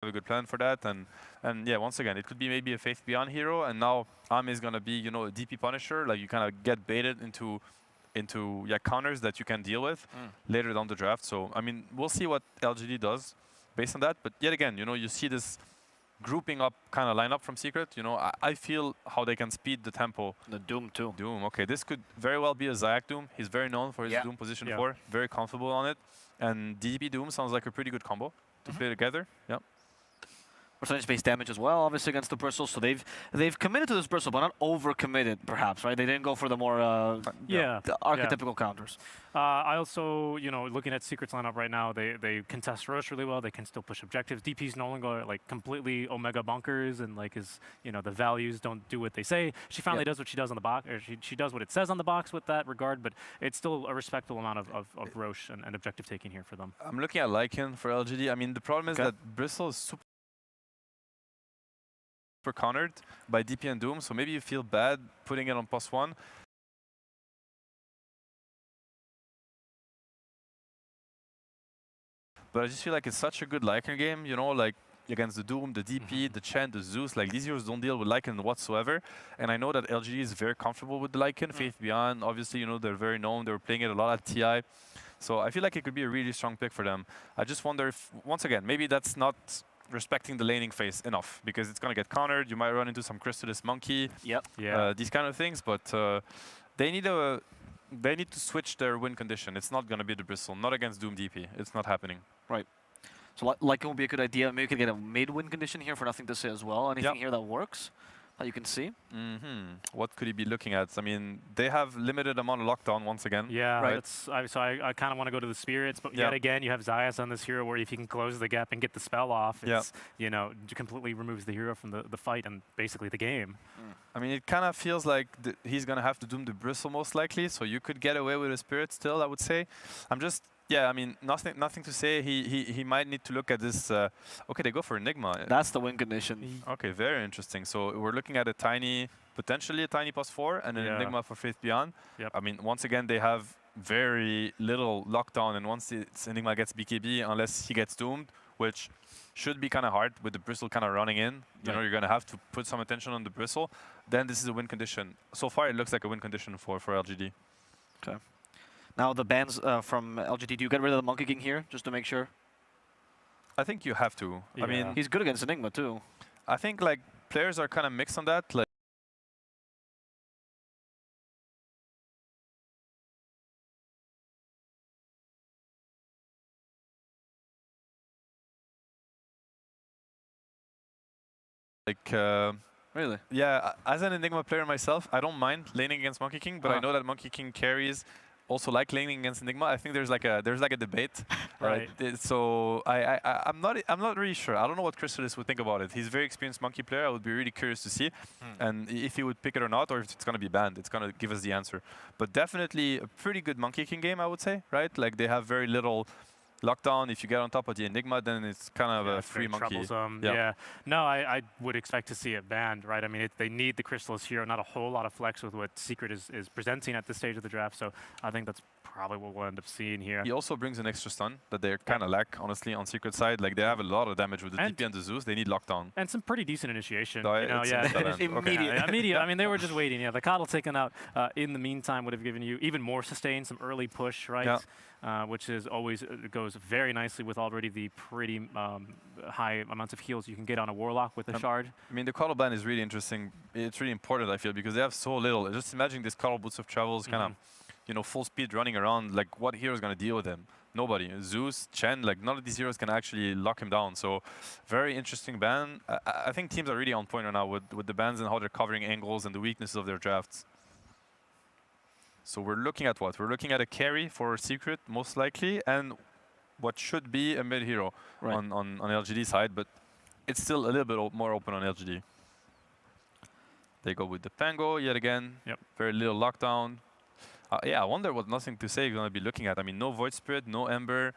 a good plan for that. And yeah, once again, it could be maybe a Faith Beyond hero, and now Am is gonna be, you know, a DP Punisher. Like you kind of get baited into counters that you can deal with later down the draft. So I mean, we'll see what LGD does based on that. But yet again, you know, you see this grouping up kind of lineup from Secret. You know, I feel how they can speed the tempo. The Doom too. Doom, okay, this could very well be a Zayak Doom. He's very known for his Doom position 4, very comfortable on it. And DDP Doom sounds like a pretty good combo to play together. Yeah. Percentage-based damage as well, obviously against the Bristle. So they've committed to this Bristle, but not over-committed, perhaps, right? They didn't go for the more the archetypical counters. I also, you know, looking at Secret's lineup right now, they contest Rosh really well. They can still push objectives. DP's no longer like completely Omega bunkers and like his, you know, the values don't do what they say. She finally does what she does on the box, or she does what it says on the box with that regard. But it's still a respectable amount of Rosh and objective taking here for them. I'm looking at Lycan for LGD. I mean, the problem is that Bristle is super countered by DP and Doom, so maybe you feel bad putting it on +1. But I just feel like it's such a good Lycan game, you know, like against the Doom, the DP, the Chen, the Zeus, like these heroes don't deal with Lycan whatsoever. And I know that LGD is very comfortable with the Lycan. Faith Beyond, obviously, you know, they're very known. They were playing it a lot at TI. So I feel like it could be a really strong pick for them. I just wonder if, once again, maybe that's not respecting the laning phase enough, because it's going to get countered. You might run into some Chrysalis Monkey, these kind of things, but they need to switch their win condition. It's not going to be the Bristle, not against Doom DP. It's not happening. Right. So Lycan would be a good idea. Maybe we could get a mid-win condition here for nothing to say as well. Anything here that works that you can see? What could he be looking at? I mean, they have limited amount of lockdown once again. Yeah, right. So I kind of want to go to the Spirits, but yet again, you have Zayas on this hero where if you can close the gap and get the spell off, it's, you know, completely removes the hero from the fight and basically the game. I mean, it kind of feels like he's going to have to Doom the Bristle most likely, so you could get away with a Spirit still, I would say. I'm just... Yeah, I mean, nothing to say. He might need to look at this. Okay, they go for Enigma. That's the win condition. Okay, very interesting. So we're looking at potentially a tiny +4 and an Enigma for Faith Beyond. I mean, once again, they have very little lockdown, and once Enigma gets BKB, unless he gets doomed, which should be kind of hard with the Bristle kind of running in. You know, you're going to have to put some attention on the Bristle. Then this is a win condition. So far, it looks like a win condition for LGD. Okay. Now the bans from LGD, do you get rid of the Monkey King here, just to make sure? I think you have to. I mean, he's good against Enigma too. I think like players are kind of mixed on that. Like, really? Yeah, as an Enigma player myself, I don't mind laning against Monkey King, but I know that Monkey King carries also like laning against Enigma. I think there's like a debate, right? So I'm not really sure. I don't know what Chrysalis would think about it. He's a very experienced Monkey player. I would be really curious to see, and if he would pick it or not, or if it's gonna be banned. It's gonna give us the answer. But definitely a pretty good Monkey King game, I would say, right? Like they have very little lockdown. If you get on top of the Enigma, then it's kind of a free monkey. No, I would expect to see it banned, right? I mean, they need the Chrysalis hero, not a whole lot of flex with what Secret is presenting at this stage of the draft. So I think that's probably what we'll end up seeing here. He also brings an extra stun that they kind of lack, honestly, on Secret side. Like they have a lot of damage with the DP and the Zeus. They need lockdown. And some pretty decent initiation. No, you know, immediate. I mean, they were just waiting. Yeah, the Coddle taken out in the meantime would have given you even more sustain, some early push, right? Which is always goes very nicely with already the pretty high amounts of heals you can get on a Warlock with a shard. I mean, the Coddle ban is really interesting. It's really important, I feel, because they have so little. Just imagine this Coddle Boots of Travels kind of, you know, full speed running around. Like, what hero is going to deal with him? Nobody. Zeus, Chen, like none of these heroes can actually lock him down. So, very interesting ban. I think teams are really on point right now with the bans and how they're covering angles and the weaknesses of their drafts. So we're looking at what? We're looking at a carry for Secret, most likely, and what should be a mid hero on LGD side, but it's still a little bit more open on LGD. They go with the Pango yet again. Very little lockdown. Yeah, I wonder what Nothing to Say is going to be looking at. I mean, no Void Spirit, no Ember.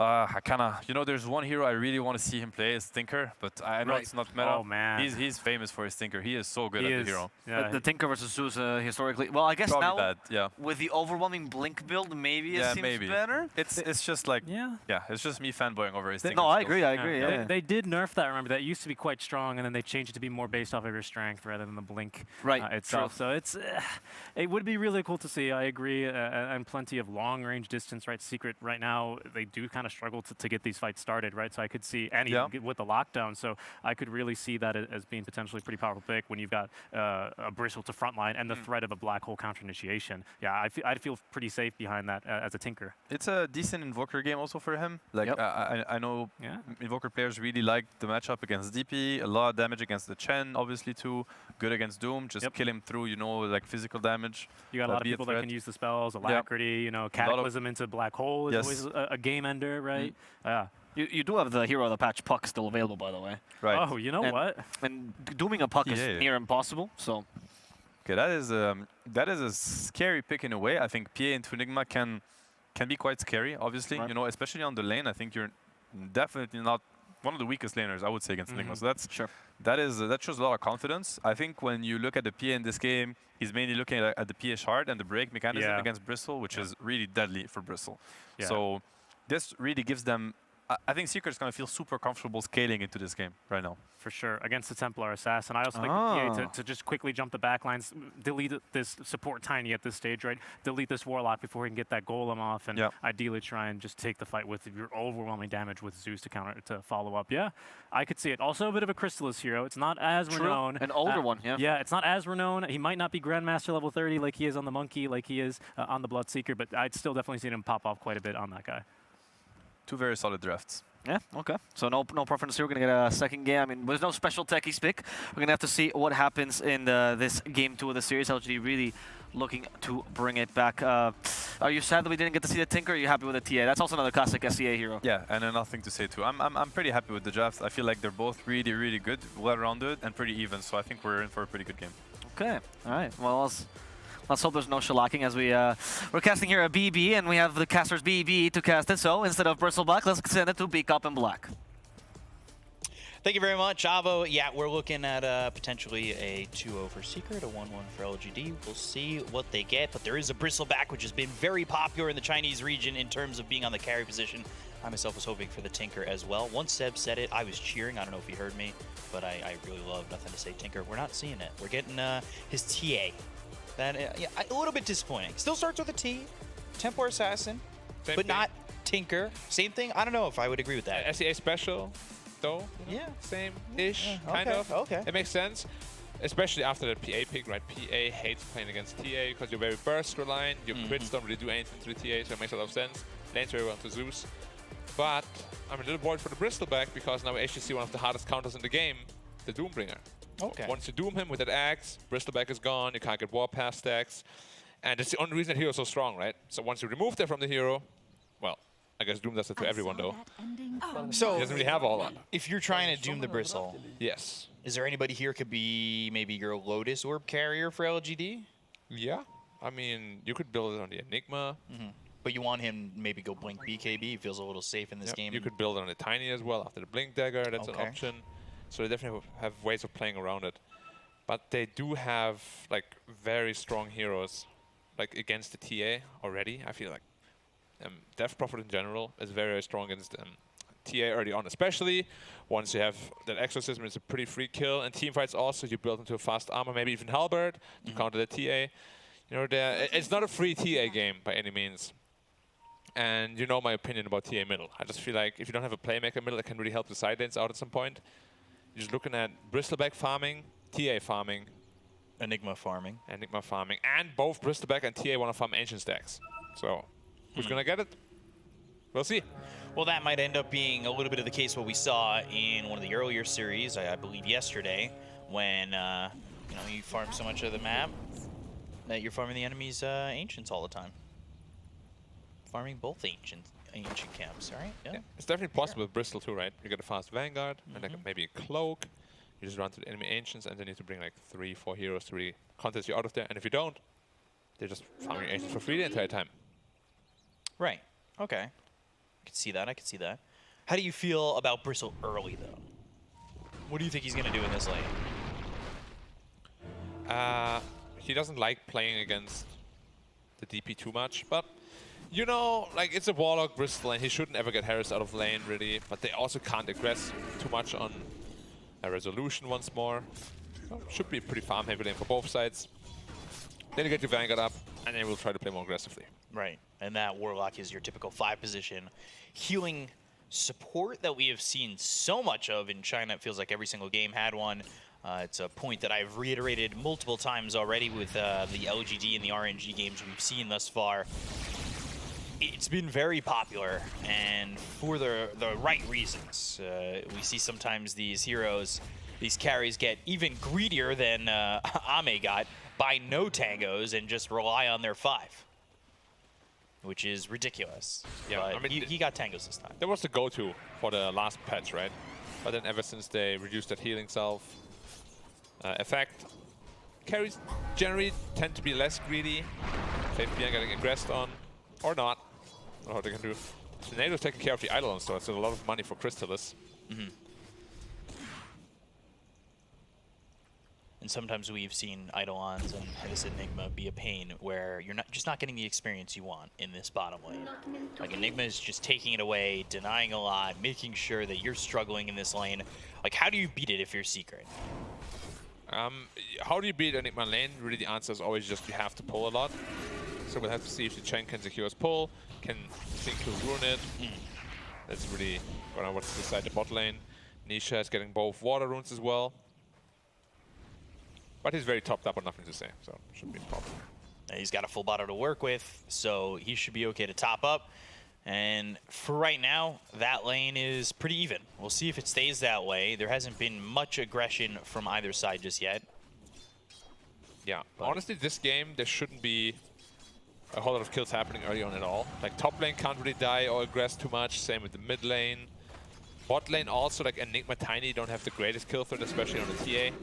I kind of, you know, there's one hero I really want to see him play is Tinker, but I know it's not meta. Oh man, he's famous for his Tinker. He is so good he at is. the hero. Yeah, The Tinker versus Zeus historically. Well, I guess Probably now bad, yeah. with the overwhelming Blink build, maybe it seems maybe. better. It's just like yeah. it's just me fanboying over his Tinker. No, I skills. agree. I agree. Yeah. They did nerf that. Remember, that used to be quite strong, and then they changed it to be more based off of your strength rather than the blink itself. So it would be really cool to see. I agree, and plenty of long-range distance. Right, Secret right now they do kind of struggle to get these fights started. Right, so I could see with the lockdown. So I could really see that as being potentially a pretty powerful pick when you've got a Bristle to frontline and the threat of a black hole counter initiation. Yeah, I'd feel pretty safe behind that as a Tinker. It's a decent Invoker game also for him. Like I know Invoker players really like the matchup against DP. A lot of damage against the Chen, obviously too. Good against Doom. Just kill him through, you know, like physical damage. You got a lot of people that can use the spells, Alacrity, you know, Cataclysm into Black Hole is always a game ender, right? You do have the hero of the patch Puck still available, by the way. Right. Oh, you know what? And dooming a Puck is near impossible. So. Okay, that is a scary pick in a way. I think PA into Enigma can be quite scary. Obviously, you know, especially on the lane. I think you're definitely not one of the weakest laners, I would say, against Enigma. So that shows a lot of confidence. I think when you look at the PA in this game, he's mainly looking at the PA shard and the break mechanism against Bristle, which is really deadly for Bristle. So this really gives them. I think Secret's going to feel super comfortable scaling into this game right now. For sure, against the Templar Assassin. I also like the PA to just quickly jump the backlines, delete this support Tiny at this stage, right? Delete this Warlock before he can get that Golem off, and ideally try and just take the fight with your overwhelming damage with Zeus to counter to follow up. Yeah, I could see it. Also a bit of a Crystallis hero. It's not as renowned. An older one, Yeah, it's not as renowned. He might not be Grandmaster level 30 like he is on the Monkey, like he is on the Bloodseeker, but I'd still definitely seen him pop off quite a bit on that guy. Two very solid drafts. Yeah, okay. So no preference here. We're going to get a second game. I mean, there's no special techies pick. We're going to have to see what happens in this game 2 of the series. LGD really looking to bring it back. Are you sad that we didn't get to see the Tinker? Or are you happy with the TA? That's also another classic SEA hero. Yeah, and nothing to say too. I'm pretty happy with the draft. I feel like they're both really, really good, well-rounded, and pretty even. So I think we're in for a pretty good game. Okay, all right. Well, let's hope there's no shellacking as we're casting here a BB, and we have the caster's BB to cast it. So instead of Bristleback, let's send it to Beak Up in Black. Thank you very much, Avo. Yeah, we're looking at potentially a 2-0 for Secret, a 1-1 for LGD. We'll see what they get, but there is a Bristleback, which has been very popular in the Chinese region in terms of being on the carry position. I myself was hoping for the Tinker as well. Once Seb said it, I was cheering. I don't know if he heard me, but I really love Nothing to Say Tinker. We're not seeing it. We're getting his TA. That a little bit disappointing. Still starts with a T, Templar Assassin, but not Tinker. Same thing. I don't know if I would agree with that. SEA special, though. You know, same-ish, kind of. Okay. It makes sense, especially after the PA pick, right? PA hates playing against TA because you're very burst reliant. Your crits don't really do anything to the TA, so it makes a lot of sense. Lanes very well to Zeus. But I'm a little worried for the Bristleback because now we actually see one of the hardest counters in the game, the Doombringer. Okay. Once you doom him with that axe, Bristleback is gone, you can't get Warpath stacks. And it's the only reason that hero is so strong, right? So once you remove that from the hero, well, I guess Doom does it to everyone though. So He doesn't really have all that. if you're trying to doom the Bristle, Yes. is there anybody here could be maybe your Lotus Orb carrier for LGD? Yeah. I mean, you could build it on the Enigma. But you want him to maybe go blink BKB. He feels a little safe in this game. You could build it on the Tiny as well after the Blink Dagger. That's an option. So they definitely have ways of playing around it. But they do have like very strong heroes like against the TA already. I feel like Death Prophet in general is very, very strong against TA early on, especially once you have that Exorcism. It's a pretty free kill. And team fights also, you build into a fast armor, maybe even Halberd to counter the TA. You know, it's not a free TA game by any means. And you know my opinion about TA middle. I just feel like if you don't have a playmaker middle that can really help the side lanes out at some point, you're just looking at Bristleback farming, TA farming, Enigma farming. and both Bristleback and TA want to farm ancient stacks. So who's going to get it? We'll see. Well, that might end up being a little bit of the case what we saw in one of the earlier series, I believe yesterday, when you farm so much of the map that you're farming the enemy's ancients all the time. Farming both ancient camps, right? Yeah. It's definitely possible with Bristol too, right? You get a fast Vanguard, and like maybe a Cloak. You just run to the enemy ancients, and then you need to bring like 3-4 heroes to really contest you out of there. And if you don't, they're just farming ancients for free the entire time. Right. Okay. could see that. I could see that. How do you feel about Bristle early, though? What do you think he's going to do in this lane? He doesn't like playing against the DP too much, but you know, like it's a Warlock Bristle and he shouldn't ever get harassed out of lane really, but they also can't aggress too much on a resolution once more. So should be a pretty farm heavy lane for both sides. Then you get your Vanguard up and then we'll try to play more aggressively. Right, and that Warlock is your typical 5 position healing support that we have seen so much of in China. It feels like every single game had one. It's a point that I've reiterated multiple times already with the LGD and the RNG games we've seen thus far. It's been very popular, and for the right reasons. We see sometimes these heroes, these carries get even greedier than Ame got, buy no tangos and just rely on their 5. Which is ridiculous. Yeah, but I mean, he got tangos this time. That was the go-to for the last patch, right? But then ever since they reduced that healing self effect, carries generally tend to be less greedy. Faith getting aggressed on, or not. I don't know what they can do. Tornado's taking care of the Eidolons, so it's a lot of money for Crystallis. And sometimes we've seen Eidolons and this Enigma be a pain where you're not getting the experience you want in this bottom lane. Like Enigma is just taking it away, denying a lot, making sure that you're struggling in this lane. Like, how do you beat it if you're Secret? How do you beat Enigma lane? Really, the answer is always just you have to pull a lot. So we'll have to see if the Chen can secure his pull, can Xingqiu ruin it. That's really gonna what's decide the bot lane. Nisha is getting both water runes as well. But he's very topped up on nothing to say, so shouldn't be a problem. He's got a full bottle to work with, so he should be okay to top up. And for right now, that lane is pretty even. We'll see if it stays that way. There hasn't been much aggression from either side just yet. Yeah, honestly, this game, there shouldn't be a whole lot of kills happening early on at all. Like, top lane can't really die or aggress too much, same with the mid lane. Bot lane also, like Enigma Tiny don't have the greatest kill threat, especially on the TA.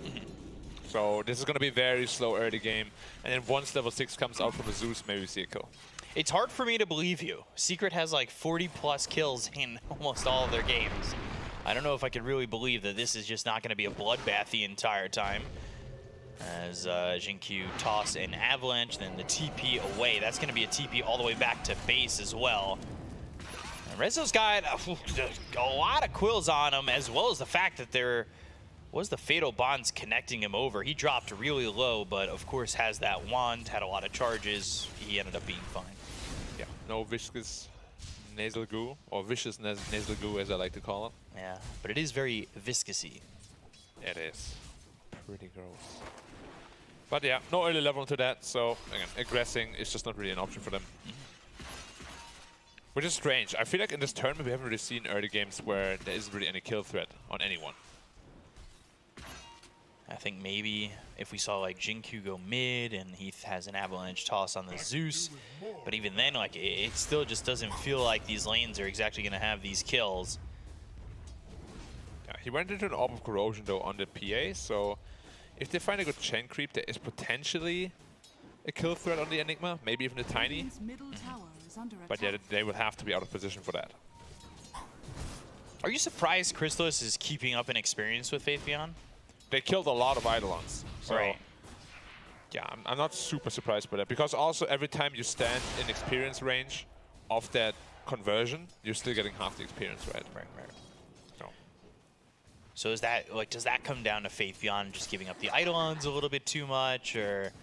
So this is going to be a very slow early game. And then once level 6 comes out from the Zeus, maybe we see a kill. It's hard for me to believe you. Secret has like 40+ kills in almost all of their games. I don't know if I could really believe that this is just not going to be a bloodbath the entire time. As Xingqiu toss an avalanche, then the TP away. That's going to be a TP all the way back to base as well. And Rezzo's got a lot of quills on him, as well as the fact that there was the Fatal Bonds connecting him over. He dropped really low, but of course has that wand, had a lot of charges. He ended up being fine. Yeah, no viscous nasal goo, or vicious nasal goo as I like to call it. Yeah, but it is very viscousy. It is. Pretty gross. But yeah, no early level into that, so again, aggressing is just not really an option for them. Which is strange. I feel like in this tournament we haven't really seen early games where there isn't really any kill threat on anyone. I think maybe if we saw like Xingqiu go mid and he has an avalanche toss on the Zeus, but even then, like it still just doesn't feel like these lanes are exactly going to have these kills. Yeah, he went into an Orb of Corrosion though on the PA, so if they find a good Chen creep, there is potentially a kill threat on the Enigma, maybe even a Tiny. But yeah, they would have to be out of position for that. Are you surprised Crystallis is keeping up in experience with Faith Beyond? They killed a lot of Eidolons. So right. Yeah, I'm not super surprised by that, because also every time you stand in experience range of that conversion, you're still getting half the experience, right? Right. So is that, like, does that come down to Faith Beyond just giving up the Eidolons a little bit too much, or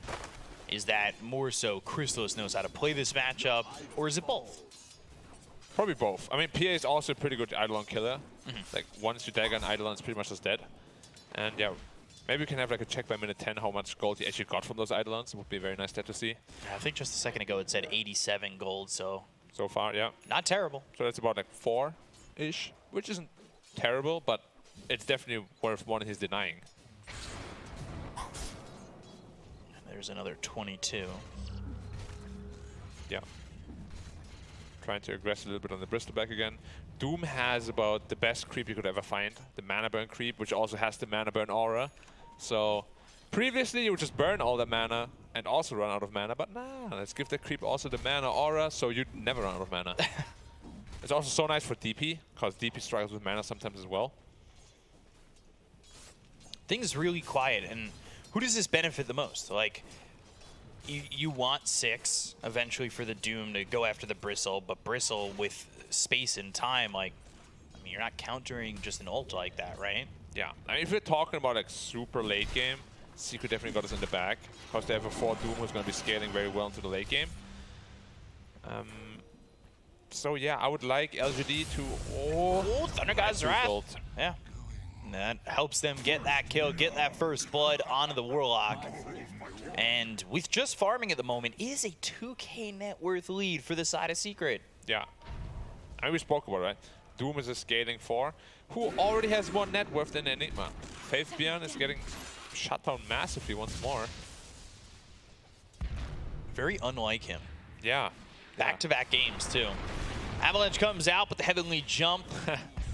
is that more so Crystallis knows how to play this matchup, or is it both? Probably both. I mean, PA is also a pretty good Eidolon killer. Like, once you dagger an Eidolon, it's pretty much just dead. And yeah, maybe we can have like a check by minute 10 how much gold he actually got from those Eidolons. It would be a very nice stat to see. I think just a second ago it said 87 gold, so far, yeah. not terrible. So that's about like 4-ish, which isn't terrible, but it's definitely worth more than he's denying. There's another 22. Yeah. Trying to aggress a little bit on the Bristleback again. Doom has about the best creep you could ever find, the Mana Burn creep, which also has the Mana Burn aura. So previously you would just burn all the mana and also run out of mana, but nah, let's give the creep also the mana aura, so you'd never run out of mana. It's also so nice for DP, because DP struggles with mana sometimes as well. Things really quiet, and who does this benefit the most? Like, you want 6 eventually for the Doom to go after the Bristle, but Bristle with space and time, like, I mean, you're not countering just an ult like that, right? Yeah, I mean, if we're talking about like super late game, Secret definitely got us in the back, because they have a 4 Doom who's going to be scaling very well into the late game. So yeah, I would like LGD to... Oh, Thunder God's Wrath. Result. Yeah. And that helps them get that kill, get that first blood onto the Warlock. And with just farming at the moment, is a 2K net worth lead for the side of Secret. Yeah. I mean, we spoke about it, right? Doom is a scaling 4, who already has more net worth than Enigma. Faith Beyond is getting shut down massively once more. Very unlike him. Yeah. Back-to-back games, too. Avalanche comes out, but the Heavenly Jump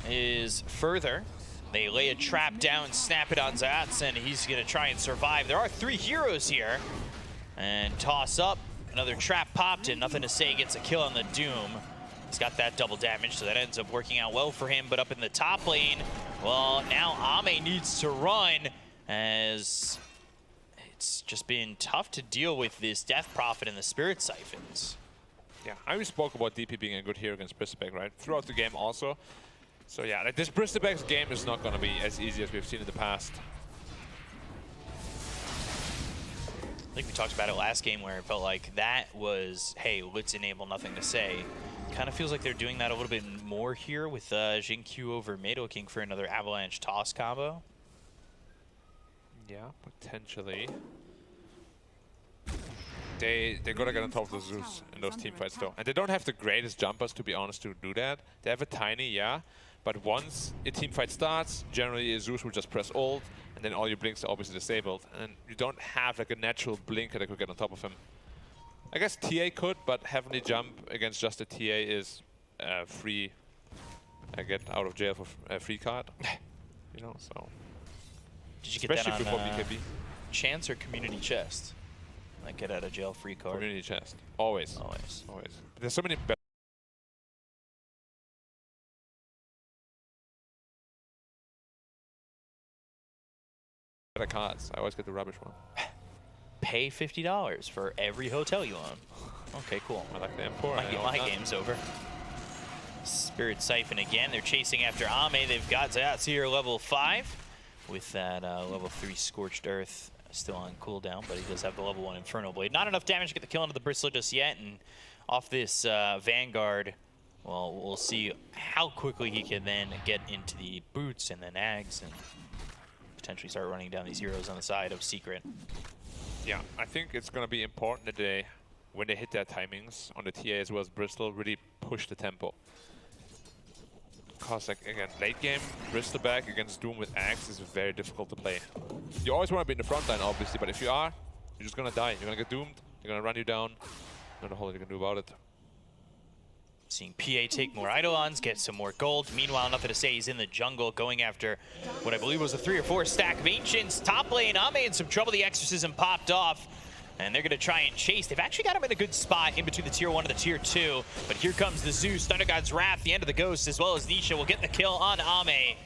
is further. They lay a trap down, snap it on Zats, and he's going to try and survive. There are 3 heroes here. And toss up. Another trap popped, and Nothing to Say gets a kill on the Doom. He's got that double damage, so that ends up working out well for him. But up in the top lane, well, now Ame needs to run, as it's just been tough to deal with this Death Prophet and the Spirit Siphons. Yeah, I already spoke about DP being a good hero against Bristleback, right? Throughout the game also. So yeah, like this Bristleback's game is not going to be as easy as we've seen in the past. I think we talked about it last game where it felt like that was, hey, let's enable Nothing to Say. Kind of feels like they're doing that a little bit more here with Jin-Q over mid, looking for another Avalanche Toss combo. Yeah, potentially. They gotta get on top of the Zeus in those team fights though. And they don't have the greatest jumpers, to be honest, to do that. They have a tiny, yeah, but once a team fight starts, generally a Zeus will just press ult, and then all your blinks are obviously disabled. And you don't have like a natural blinker that could get on top of him. I guess TA could, but Heavenly Jump against just a TA is free. I get out of jail for a free card. You know, so. Did you get especially that on before BKB. Chance or Community Chest? Like get out of jail free card? Community Chest. Always. Always. Always. There's so many better cards. I always get the rubbish one. Pay $50 for every hotel you own. Okay, cool. I like the M4. My game's over. Spirit Siphon again. They're chasing after Ame. They've got Zats here level 5 with that level 3 Scorched Earth still on cooldown, but he does have the level 1 Infernal Blade. Not enough damage to get the kill onto the Bristler just yet, and off this Vanguard, well, we'll see how quickly he can then get into the boots and then Ags and potentially start running down these heroes on the side of Secret. Yeah, I think it's going to be important that they, when they hit their timings on the TA as well as Bristol, really push the tempo. Because, like, again, late game, Bristleback against Doom with Axe is very difficult to play. You always want to be in the front line, obviously, but if you are, you're just going to die. You're going to get doomed, they're going to run you down. Not a whole lot you can do about it. Seeing PA take more Eidolons, get some more gold. Meanwhile, Nothing to Say, he's in the jungle going after what I believe was a 3 or 4 stack of Ancients. Top lane, Ame in some trouble. The Exorcism popped off, and they're going to try and chase. They've actually got him in a good spot in between the tier 1 and the tier 2. But here comes the Zeus, Thunder God's Wrath, the end of the Ghost, as well as Nisha will get the kill on Ame.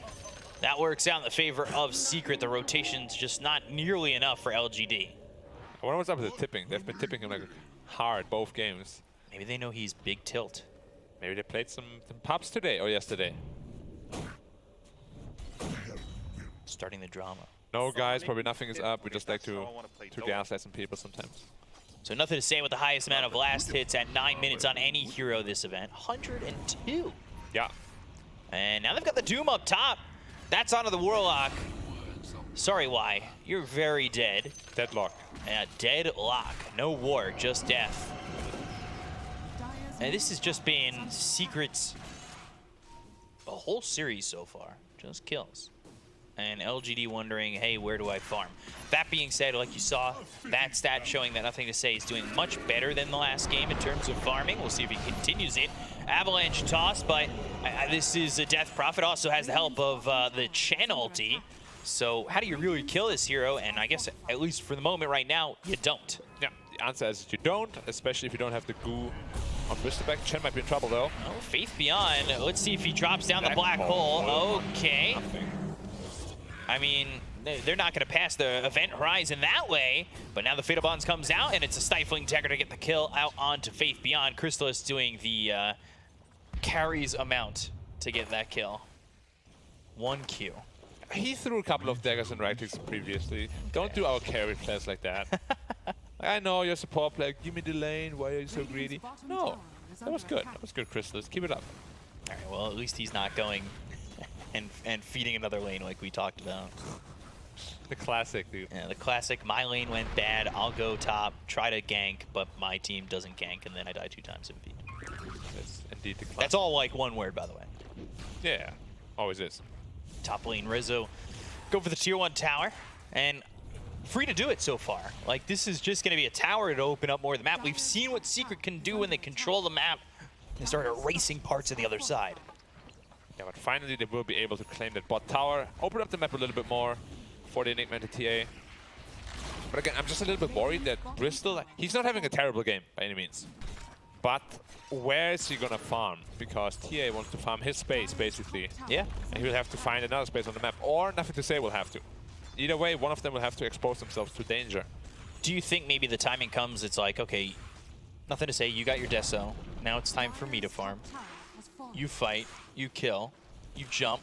That works out in the favor of Secret. The rotation's just not nearly enough for LGD. I wonder what's up with the tipping. They've been tipping him like hard both games. Maybe they know he's big tilt. Maybe they played some pubs today or yesterday. Starting the drama. No, guys, probably nothing is up. We just like to gaslight some people sometimes. So Nothing to Say with the highest amount of last hits at 9 minutes on any hero this event. 102. Yeah. And now they've got the Doom up top. That's onto the Warlock. Sorry, why? You're very dead. Deadlock. Deadlock. No war, just death. And this has just been Secret's a whole series so far. Just kills. And LGD wondering, hey, where do I farm? That being said, like you saw, that stat showing that Nothing to Say is doing much better than the last game in terms of farming. We'll see if he continues it. Avalanche toss, but this is a Death Prophet. Also has the help of the Chen ulti. So how do you really kill this hero? And I guess, at least for the moment right now, you don't. Yeah, the answer is you don't, especially if you don't have the goo on Bristleback. Chen might be in trouble though. Oh, Faith Beyond. Let's see if he drops down the black hole. hole. Okay. Nothing. I mean, they're not going to pass the event horizon that way, but now the Fatal Bonds comes out, and it's a Stifling Dagger to get the kill out onto Faith Beyond. Crystallis doing the carries amount to get that kill. 1 Q. He threw a couple of daggers and right clicks previously. Don't do our carry players like that. I know you're a support player. Give me the lane. Why are you so greedy? No, that was good. That was good, Crystallis. Keep it up. All right, well, at least he's not going and feeding another lane like we talked about. The classic, dude. Yeah, the classic, my lane went bad, I'll go top, try to gank, but my team doesn't gank, and then I die 2 times in feed. That's indeed the classic. That's all like 1 word, by the way. Yeah, always is. Top lane, Rizzo, go for the tier 1 tower, and free to do it so far. Like, this is just going to be a tower to open up more of the map. We've seen what Secret can do when they control the map and start erasing parts of the other side. Yeah, but finally they will be able to claim that bot tower, open up the map a little bit more for the Enigma and the TA. But again, I'm just a little bit worried that Bristol, he's not having a terrible game by any means. But where is he gonna farm? Because TA wants to farm his space, basically. Yeah. And he will have to find another space on the map, or Nothing to Say will have to. Either way, one of them will have to expose themselves to danger. Do you think maybe the timing comes, it's like, okay, Nothing to Say, you got your Deso, now it's time for me to farm. You fight, you kill, you jump,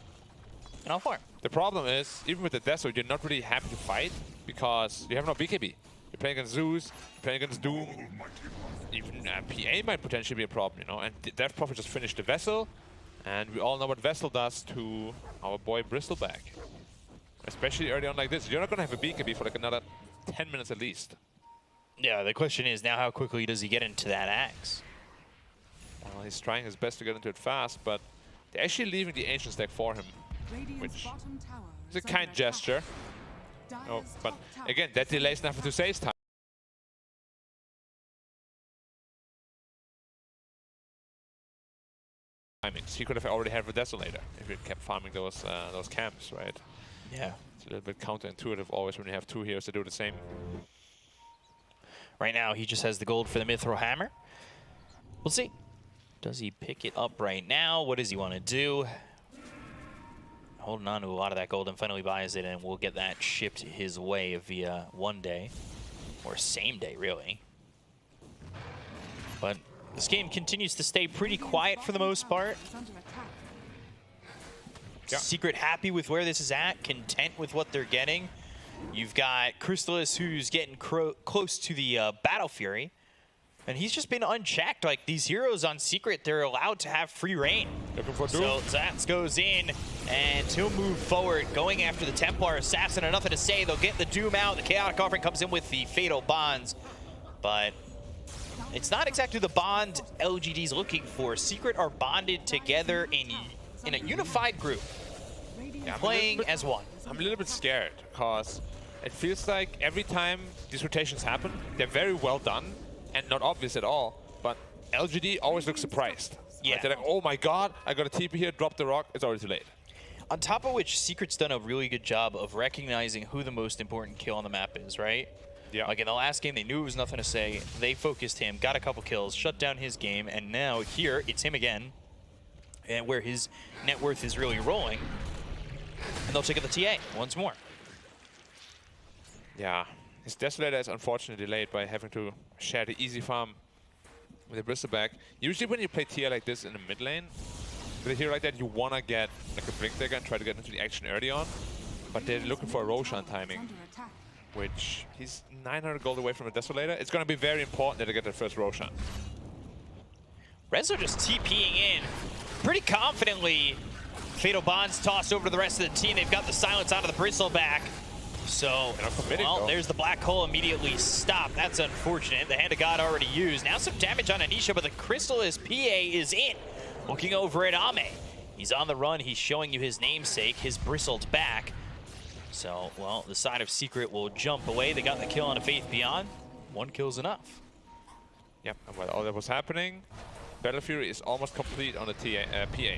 and I'll farm. The problem is, even with the Deso, you're not really happy to fight because you have no BKB. You're playing against Zeus, you're playing against Doom. Even PA might potentially be a problem, you know. And Death Prophet just finished the Vessel, and we all know what Vessel does to our boy Bristleback. Especially early on like this. You're not going to have a BKB for like another 10 minutes at least. Yeah, the question is now how quickly does he get into that axe? Well, he's trying his best to get into it fast, but they're actually leaving the Ancient stack for him, which is a kind gesture. Oh, but again, that delays Nothing to Say's time. He could have already had a Desolator if he kept farming those camps, right? Yeah. It's a little bit counterintuitive always when you have 2 heroes to do the same. Right now, he just has the gold for the Mithril Hammer. We'll see. Does he pick it up right now? What does he want to do? Holding on to a lot of that gold and finally buys it, and we'll get that shipped his way via 1 day. Or same day, really. But this game continues to stay pretty quiet for the most part. Yeah. Secret happy with where this is at, content with what they're getting. You've got Crystallis, who's getting close to the Battle Fury. And he's just been unchecked. Like, these heroes on Secret, they're allowed to have free reign. Looking for Doom. So Zats goes in, and he'll move forward, going after the Templar Assassin. And Nothing to Say, they'll get the Doom out. The Chaotic Offering comes in with the Fatal Bonds. But it's not exactly the bond LGD's looking for. Secret are bonded together in a unified group, playing as one. I'm a little bit scared, because it feels like every time these rotations happen, they're very well done and not obvious at all, but LGD always looks surprised. Yeah. Like, they're like, oh my god, I got a TP here, drop the rock, it's already too late. On top of which, Secret's done a really good job of recognizing who the most important kill on the map is, right? Yeah. Like in the last game, they knew it was Nothing to Say. They focused him, got a couple kills, shut down his game, and now here, it's him again, and where his net worth is really rolling. And they'll take out the TA once more. Yeah, his Desolator is unfortunately delayed by having to share the easy farm with the Bristleback. Usually when you play TA like this in the mid lane, with a hero like that, you want to get like a Blink Dagger and try to get into the action early on. But they're looking for a Roshan timing, which he's 900 gold away from a Desolator. It's going to be very important that they get their first Roshan. Rezo just TPing in pretty confidently. Fatal Bonds tossed over to the rest of the team. They've got the silence out of the Bristleback. So, well, there's the black hole immediately stopped. That's unfortunate. The Hand of God already used. Now some damage on Anisha, but the Crystallis PA is in. Looking over at Ame. He's on the run. He's showing you his namesake, his bristled back. So, well, the side of Secret will jump away. They got the kill on a Faith Beyond. 1 kill's enough. Yep, and while all that was happening, Battle Fury is almost complete on the PA.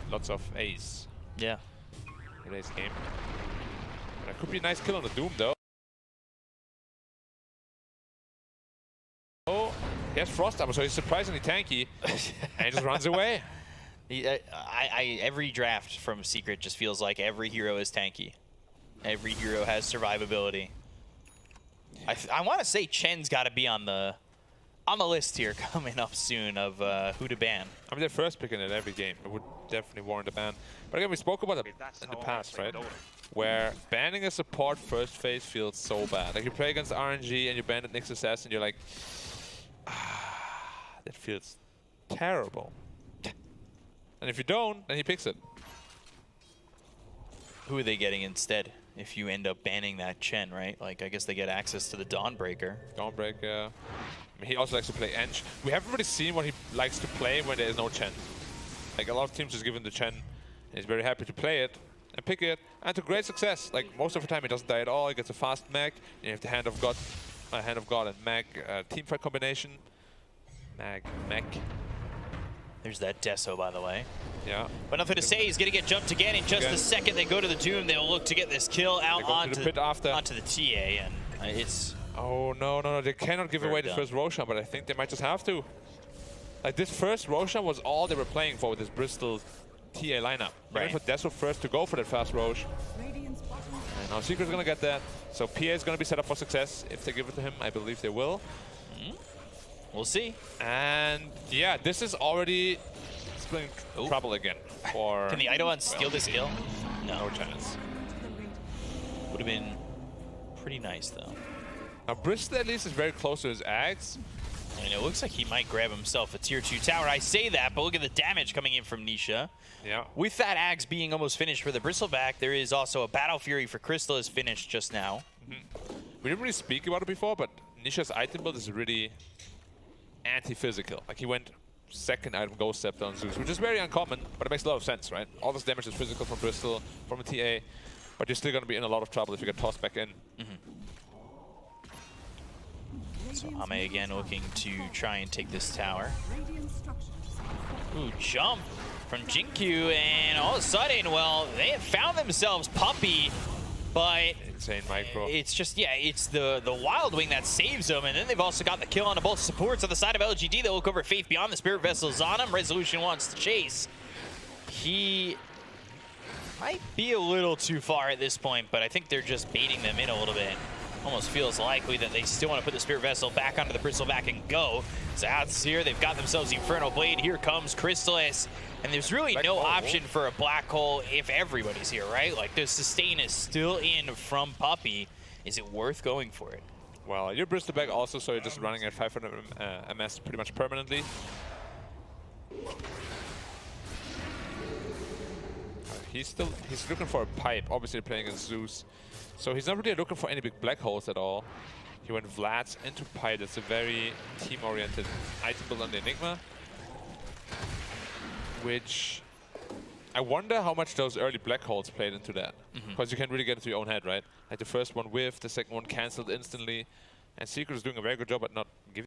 Lots of A's. Yeah. Today's game. That could be a nice kill on the Doom, though. Oh, He has Frost Armor, so he's surprisingly tanky, and he just runs away. Every draft from Secret just feels like every hero is tanky. Every hero has survivability. I want to say Chen's got to be on the list here coming up soon of who to ban. I mean, they're first picking it every game. It would definitely warrant a ban. But again, we spoke about it in the past, right? Where banning a support first phase feels so bad. Like you play against RNG and you ban at Nyx Assassin, you're like, that feels terrible. And if you don't, then he picks it. Who are they getting instead if you end up banning that Chen, right? Like, I guess they get access to the Dawnbreaker. Dawnbreaker. I mean, he also likes to play Ench. We haven't really seen what he likes to play when there is no Chen. Like, a lot of teams just give him the Chen, and he's very happy to play it and pick it, and to great success. Like, most of the time he doesn't die at all. He gets a fast mech, and you have the Hand of God and mech teamfight combination. Mech. There's that Deso, by the way. Yeah. But nothing to say. He's going to get jumped again in just the second they go to the Doom. They'll look to get this kill out onto the TA, and it's... Oh, no. They cannot give away the first Roshan, but I think they might just have to. Like, this first Roshan was all they were playing for with this Bristol TA lineup. Right. For Deso first to go for that fast Rosh. And now Secret's going to get that. So PA is going to be set up for success. If they give it to him, I believe they will. We'll see. And yeah, this is already splitting trouble again. For Can the Eidolon steal this kill? No chance. Would have been pretty nice, though. Now, Bristol at least is very close to his Ags. And it looks like he might grab himself a tier 2 tower. I say that, but look at the damage coming in from Nisha. Yeah. With that Ags being almost finished for the Bristleback, there is also a Battle Fury for Crystal is finished just now. We didn't really speak about it before, but Nisha's item build is really anti-physical. Like, he went second item Ghost Scepter on Zeus, which is very uncommon, but it makes a lot of sense, right? All this damage is physical from Bristol, from a TA, but you're still going to be in a lot of trouble if you get tossed back in. So Ame again looking to try and take this tower. Ooh, jump from Jinkyu, and all of a sudden, well, they have found themselves Puppey, but insane micro. It's just, yeah, it's the Wild Wing that saves them, and then they've also got the kill onto both supports on the side of LGD. They'll look over Faith Beyond. The Spirit Vessel's on him. Resolution wants to chase. He might be a little too far at this point, but I think they're just baiting them in a little bit. Almost feels likely that they still want to put the Spirit Vessel back onto the Bristleback and go. Zats here, they've got themselves the Infernal Blade. Here comes Crystallis. And there's really no option for a Black Hole if everybody's here, right? Like, the sustain is still in from Puppey. Is it worth going for it? Well, you're Bristleback also, so you're just running at 500 MS pretty much permanently. He's looking for a pipe, obviously playing against Zeus. So he's not really looking for any big black holes at all. He went Vlad's into pipe. That's a very team-oriented item build on the Enigma. Which I wonder how much those early black holes played into that. Because you can really get into your own head, right? Like the first one whiffed, the second one cancelled instantly. And Secret is doing a very good job at not giving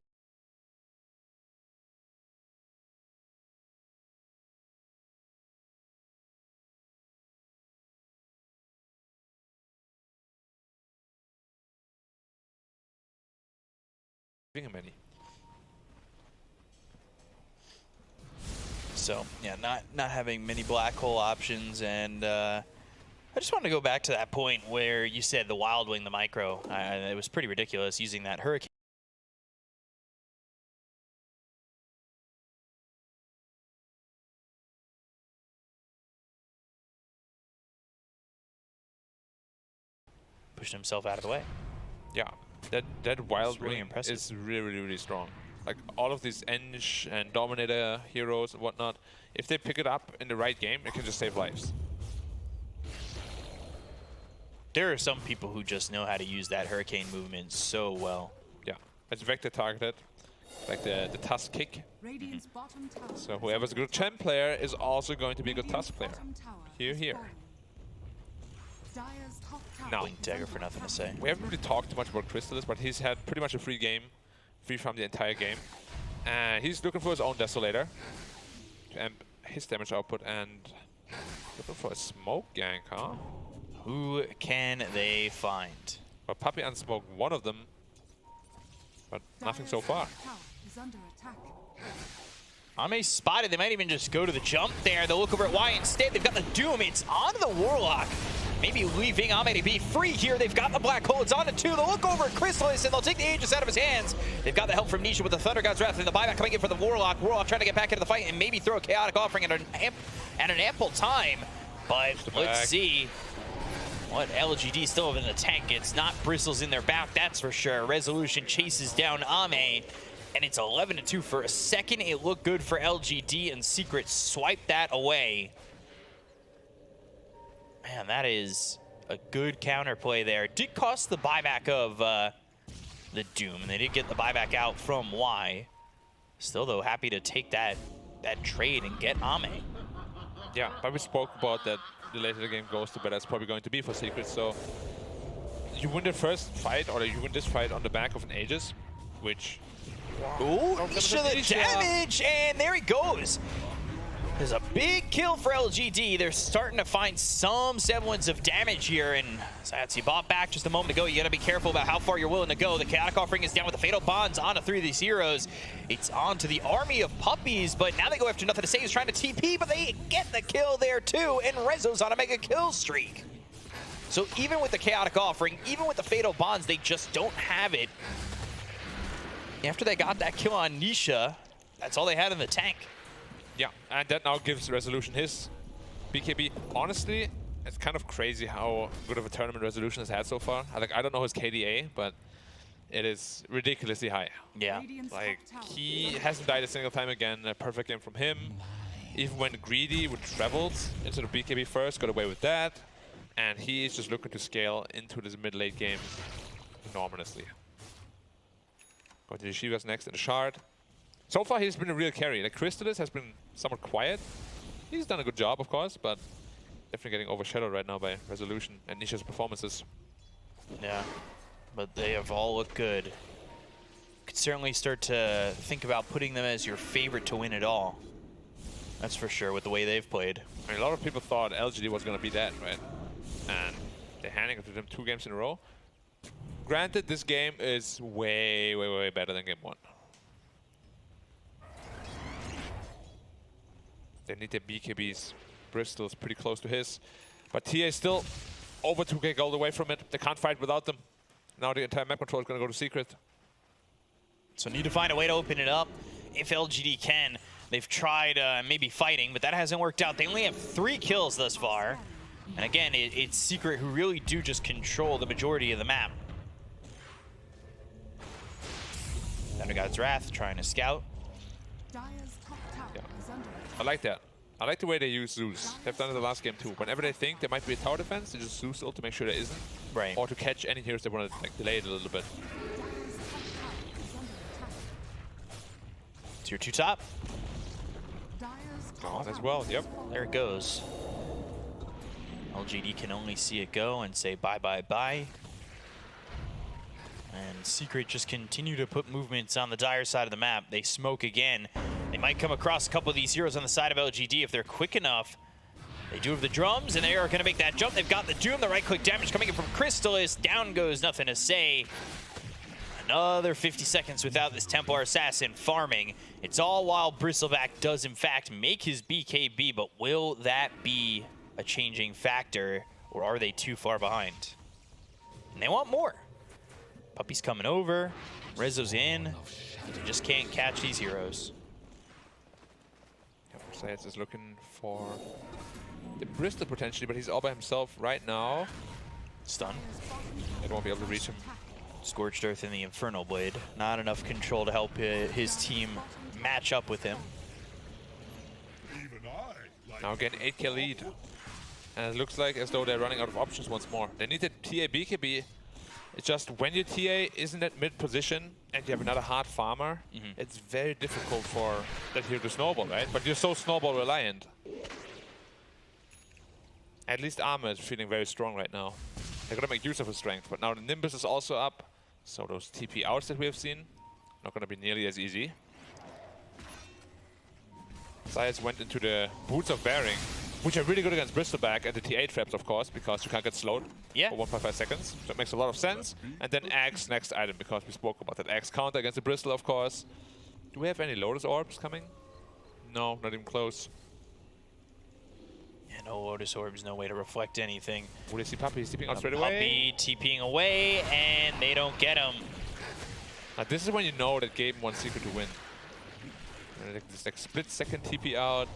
him any. So, yeah, not having many black hole options, and I just wanted to go back to that point where you said the Wild Wing, the micro. It was pretty ridiculous using that Hurricane. Pushed himself out of the way. Yeah, that Wild really Wing impressive. is really strong. Like all of these Enge and Dominator heroes and whatnot, if they pick it up in the right game, it can just save lives. There are some people who just know how to use that Hurricane movement so well. Yeah, it's vector targeted, like the Tusk kick. So whoever's a good Chen player is also going to be a good Tusk player. Here. Now, Blink Dagger for nothing to say. we haven't really talked too much about Crystallis, but he's had pretty much a free from the entire game. And he's looking for his own Desolator to amp his damage output, and looking for a smoke gank, huh? Who can they find? Well, Puppey unsmoked one of them, but nothing so far. under attack. Ame spotted. They might even just go to the jump there. They'll look over at Y instead. They've got the Doom. It's on the Warlock. Maybe leaving Ame to be free here. They've got the Black Hole. It's on to 2. They'll look over at Crystallis, and they'll take the Aegis out of his hands. They've got the help from Nisha with the Thunder God's Wrath, and the buyback coming in for the Warlock. Warlock trying to get back into the fight and maybe throw a Chaotic Offering at an ample time. But let's see what LGD still have in the tank. It's not Bristles in their back, that's for sure. Resolution chases down Ame. And it's 11-2 for a second. It looked good for LGD, and Secret swiped that away. Man, that is a good counterplay there. Did cost the buyback of the Doom, and they did get the buyback out from Y. Still, though, happy to take that trade and get Ame. Yeah, but we spoke about that the later the game goes, the better it's probably going to be for Secret. So you win the first fight, or you win this fight on the back of an Aegis, which... Ooh, Nisha the damage, and there he goes. There's a big kill for LGD. They're starting to find some semblance of damage here, and Satsy bought back just a moment ago. You gotta be careful about how far you're willing to go. The Chaotic Offering is down with the Fatal Bonds onto 3 of these heroes. It's on to the army of puppies, but now they go after Nothing to Say. He's trying to TP, but they get the kill there too, and Rezo's on a mega kill streak. So even with the Chaotic Offering, even with the Fatal Bonds, they just don't have it. After they got that kill on Nisha, that's all they had in the tank. Yeah, and that now gives Resolution his BKB. Honestly, it's kind of crazy how good of a tournament Resolution has had so far. I don't know his KDA, but it is ridiculously high. Yeah. Like, he hasn't died a single time again. A perfect game from him. Even when greedy with Travels into the BKB first, got away with that. And he is just looking to scale into this mid-late game enormously. Going to the Shivas next in the Shard. So far, he's been a real carry. Like, Crystallis has been somewhat quiet. He's done a good job, of course, but definitely getting overshadowed right now by Resolution and Nisha's performances. Yeah, but they have all looked good. Could certainly start to think about putting them as your favorite to win it all. That's for sure with the way they've played. I mean, a lot of people thought LGD was going to be that, right? And they're handing it to them 2 games in a row. Granted, this game is way, way, way better than game 1. They need their BKBs. Bristol's pretty close to his. But TA is still over 2k gold away from it. They can't fight without them. Now the entire map control is going to go to Secret. So need to find a way to open it up if LGD can. They've tried maybe fighting, but that hasn't worked out. They only have 3 kills thus far. And again, it's Secret who really do just control the majority of the map. Thunder God's Wrath trying to scout. Dire's top tower is under attack. I like that. I like the way they use Zeus. They've done it the last game too. Whenever they think there might be a tower defense, they just Zeus ult to make sure there isn't. Right. Or to catch any heroes that want to like, delay it a little bit. Dire's top tower is under attack. Tier 2 top. Dire's top Oh, as tower well, is yep. falling. There it goes. LGD can only see it go and say bye, bye, bye. And Secret just continue to put movements on the Dire side of the map. They smoke again. They might come across a couple of these heroes on the side of LGD if they're quick enough. They do have the drums, and they are going to make that jump. They've got the Doom, the right-click damage coming in from Crystallis. Down goes Nothing to Say. Another 50 seconds without this Templar Assassin farming. It's all while Bristleback does, in fact, make his BKB, but will that be a changing factor, or are they too far behind? And they want more. Puppy's coming over. Rezo's in. They just can't catch these heroes. Sayeds is looking for the Bristol potentially, but he's all by himself right now. Stun. They won't be able to reach him. Scorched Earth in the Infernal Blade. Not enough control to help his team match up with him. Now again, 8k lead. And it looks like as though they're running out of options once more. They need the TA BKB. It's just when your TA isn't at mid position and you have another hard farmer, it's very difficult for that hero to snowball, right? But you're so snowball reliant. At least Armor is feeling very strong right now. They're gonna make use of his strength, but now the Nimbus is also up. So those TP outs that we have seen, not gonna be nearly as easy. Sayeds went into the Boots of Bearing, which are really good against Bristleback and the TA traps, of course, because you can't get slowed for 1.5 seconds. So it makes a lot of sense. And then Axe next item, because we spoke about that Axe counter against the Bristol, of course. Do we have any Lotus Orbs coming? No, not even close. Yeah, no Lotus Orbs, no way to reflect anything. Will they see Puppy? He's TPing out straight away. Puppy TPing away, and they don't get him. Now, this is when you know that game wants Secret to win. This like split second TP out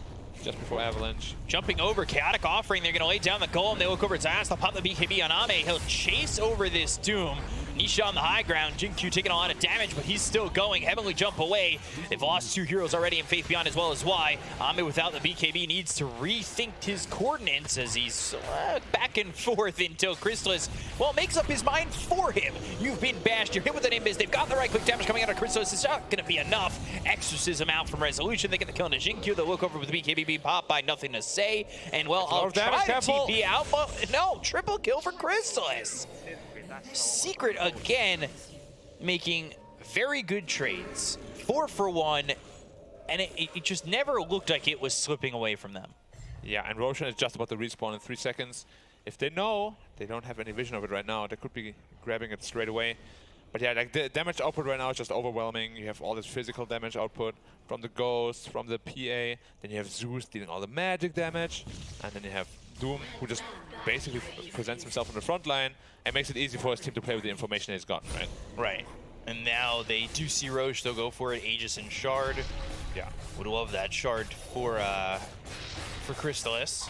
just before Avalanche. Jumping over, Chaotic offering. They're going to lay down the golem. They look over its ass. They'll pop the BKB on Ame. He'll chase over this Doom. Nisha on the high ground. Jin-Q taking a lot of damage, but he's still going. Heavenly jump away. They've lost 2 heroes already in Faith Beyond as well as Y. Ame without the BKB needs to rethink his coordinates as he's back and forth until Chrysalis, well, makes up his mind for him. You've been bashed. You're hit with an Nimbus. They've got the right click damage coming out of Chrysalis. It's not going to be enough. Exorcism out from Resolution. They get the kill into Jin-Q. They'll look over with the BKB being popped by Nothing to Say. And, well, I'll try to TP out, but no. Triple kill for Chrysalis. Secret again making very good trades. 4 for 1, and it just never looked like it was slipping away from them. Yeah, and Roshan is just about to respawn in 3 seconds. If they know, they don't have any vision of it right now, they could be grabbing it straight away. But yeah, like the damage output right now is just overwhelming. You have all this physical damage output from the Ghost, from the PA. Then you have Zeus dealing all the magic damage. And then you have Doom, who just basically presents himself on the front line and makes it easy for his team to play with the information he's gotten, right? Right. And now they do see Roche. They'll go for it. Aegis and Shard. Yeah. Would love that Shard for Chrysalis.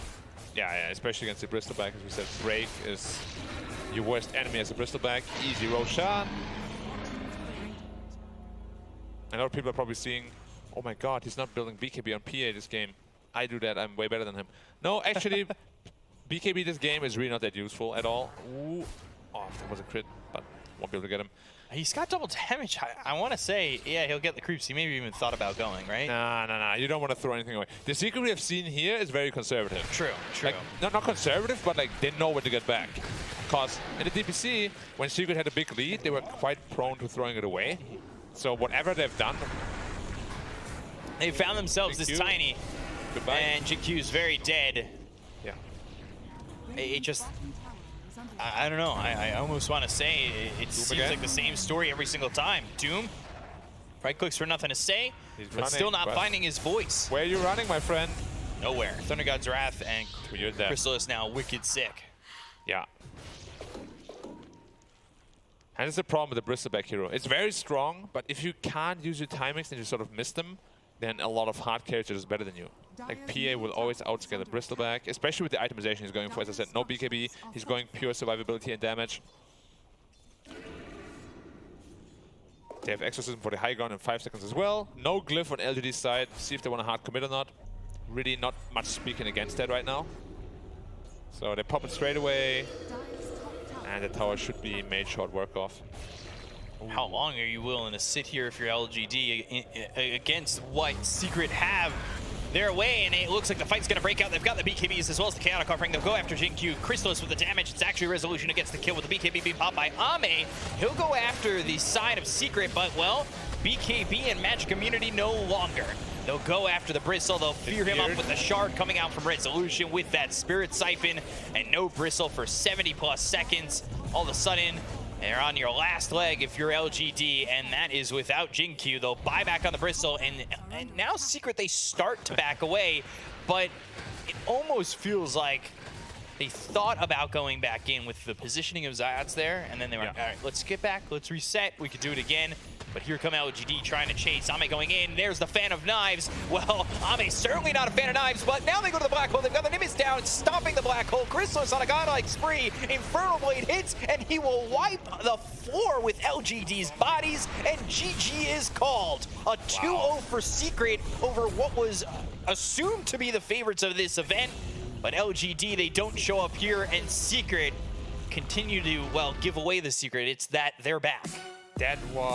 Yeah, especially against the Bristleback, as we said. Break is your worst enemy as a Bristleback. Easy Roshan. I know people are probably seeing, oh my god, he's not building BKB on PA this game. I do that, I'm way better than him. No, actually, BKB this game is really not that useful at all. Ooh. Oh, that was a crit, but won't be able to get him. He's got double damage. I want to say, yeah, he'll get the creeps. He maybe even thought about going, right? Nah. You don't want to throw anything away. The Secret we have seen here is very conservative. True. Like, not conservative, but like they know where to get back. Because in the DPC, when Secret had a big lead, they were quite prone to throwing it away. So whatever they've done, they found themselves this tiny. Goodbye. And Jin-Q's very dead. Yeah. It just, I don't know. I almost want to say it seems like the same story every single time. Doom, right clicks for Nothing to Say, but still not finding his voice. Where are you running, my friend? Nowhere. Thunder God's Wrath and Chrysalis now wicked sick. Yeah. And it's the problem with the Bristleback hero. It's very strong, but if you can't use your timings and you sort of miss them, then a lot of hard characters is better than you. Like PA will always outscale the Bristleback, especially with the itemization he's going for. As I said, no BKB, he's going pure survivability and damage. They have Exorcism for the high ground in 5 seconds as well. No glyph on LGD's side. See if they want to hard commit or not. Really not much speaking against that right now. So they pop it straight away. And the tower should be made short work of. How long are you willing to sit here if you're LGD against what Secret have their way? And it looks like the fight's going to break out. They've got the BKBs as well as the Chaotic offering. They'll go after Jin-Q. Chrysalis with the damage. It's actually Resolution against the kill with the BKB being popped by Ame. He'll go after the side of Secret, but, well, BKB and Magic Immunity no longer. They'll go after the Bristle. They'll fear him up with the Shard coming out from Resolution with that Spirit Siphon. And no Bristle for 70+ seconds. All of a sudden, they're on your last leg if you're LGD, and that is without Jin-Q. They'll buy back on the Bristle, and now Secret, they start to back away, but it almost feels like they thought about going back in with the positioning of Zayats there, and then they were like, all right, let's get back, let's reset, we could do it again. But here come LGD trying to chase. Ame going in. There's the Fan of Knives. Well, Ame's certainly not a fan of knives, but now they go to the Black Hole. They've got the Nimbus down, stopping the Black Hole. Chrysalis on a godlike spree. Infernal Blade hits, and he will wipe the floor with LGD's bodies, and GG is called. A 2-0 for Secret over what was assumed to be the favorites of this event. But LGD, they don't show up here, and Secret continue to, well, give away the secret. It's that they're back. That was